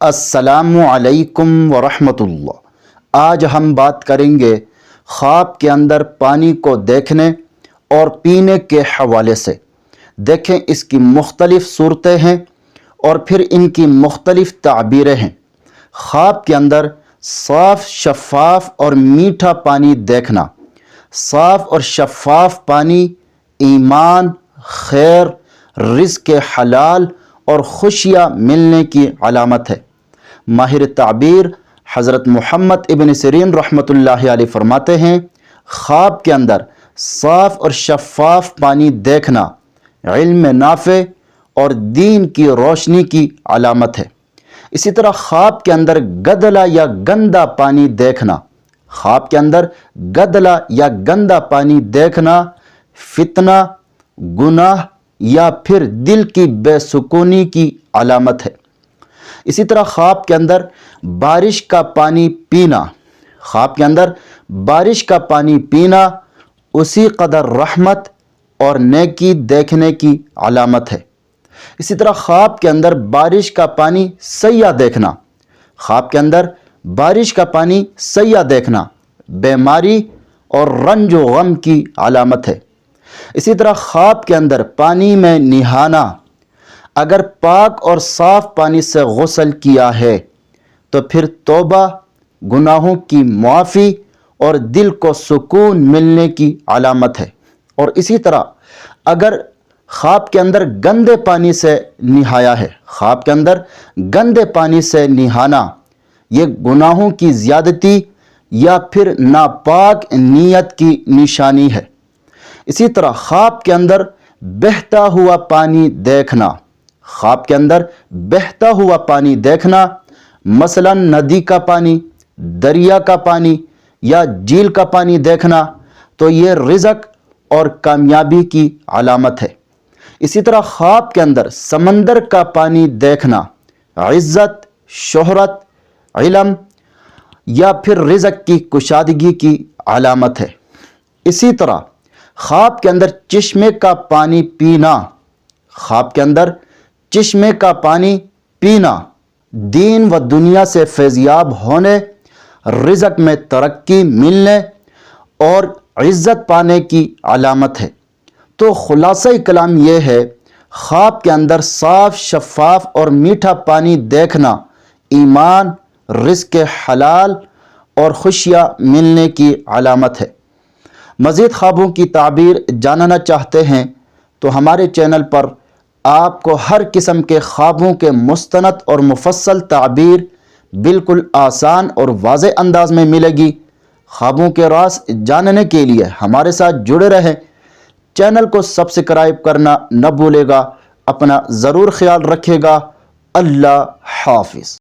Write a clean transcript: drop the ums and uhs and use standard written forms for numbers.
السلام علیکم ورحمۃ اللہ۔ آج ہم بات کریں گے خواب کے اندر پانی کو دیکھنے اور پینے کے حوالے سے۔ دیکھیں اس کی مختلف صورتیں ہیں اور پھر ان کی مختلف تعبیریں ہیں۔ خواب کے اندر صاف شفاف اور میٹھا پانی دیکھنا۔ صاف اور شفاف پانی ایمان، خیر، رزق حلال اور خوشیاں ملنے کی علامت ہے۔ ماہر تعبیر حضرت محمد ابن سیرین رحمۃ اللہ علیہ فرماتے ہیں، خواب کے اندر صاف اور شفاف پانی دیکھنا علم نافع اور دین کی روشنی کی علامت ہے۔ اسی طرح خواب کے اندر گدلا یا گندا پانی دیکھنا، خواب کے اندر گدلا یا گندا پانی دیکھنا فتنہ، گناہ یا پھر دل کی بے سکونی کی علامت ہے۔ اسی طرح خواب کے اندر بارش کا پانی پینا، خواب کے اندر بارش کا پانی پینا اسی قدر رحمت اور نیکی دیکھنے کی علامت ہے۔ اسی طرح خواب کے اندر بارش کا پانی سیاہ دیکھنا، خواب کے اندر بارش کا پانی سیاہ دیکھنا بیماری اور رنج و غم کی علامت ہے۔ اسی طرح خواب کے اندر پانی میں نہانا، اگر پاک اور صاف پانی سے غسل کیا ہے تو پھر توبہ، گناہوں کی معافی اور دل کو سکون ملنے کی علامت ہے۔ اور اسی طرح اگر خواب کے اندر گندے پانی سے نہایا ہے، خواب کے اندر گندے پانی سے نہانا یہ گناہوں کی زیادتی یا پھر ناپاک نیت کی نشانی ہے۔ اسی طرح خواب کے اندر بہتا ہوا پانی دیکھنا، خواب کے اندر بہتا ہوا پانی دیکھنا مثلا ندی کا پانی، دریا کا پانی یا جھیل کا پانی دیکھنا تو یہ رزق اور کامیابی کی علامت ہے۔ اسی طرح خواب کے اندر سمندر کا پانی دیکھنا عزت، شہرت، علم یا پھر رزق کی کشادگی کی علامت ہے۔ اسی طرح خواب کے اندر چشمے کا پانی پینا، خواب کے اندر چشمے کا پانی پینا دین و دنیا سے فیضیاب ہونے، رزق میں ترقی ملنے اور عزت پانے کی علامت ہے۔ تو خلاصہ کلام یہ ہے، خواب کے اندر صاف شفاف اور میٹھا پانی دیکھنا ایمان، رزق حلال اور خوشیاں ملنے کی علامت ہے۔ مزید خوابوں کی تعبیر جاننا چاہتے ہیں تو ہمارے چینل پر آپ کو ہر قسم کے خوابوں کے مستند اور مفصل تعبیر بالکل آسان اور واضح انداز میں ملے گی۔ خوابوں کے راز جاننے کے لیے ہمارے ساتھ جڑے رہیں۔ چینل کو سبسکرائب کرنا نہ بھولے گا۔ اپنا ضرور خیال رکھے گا۔ اللہ حافظ۔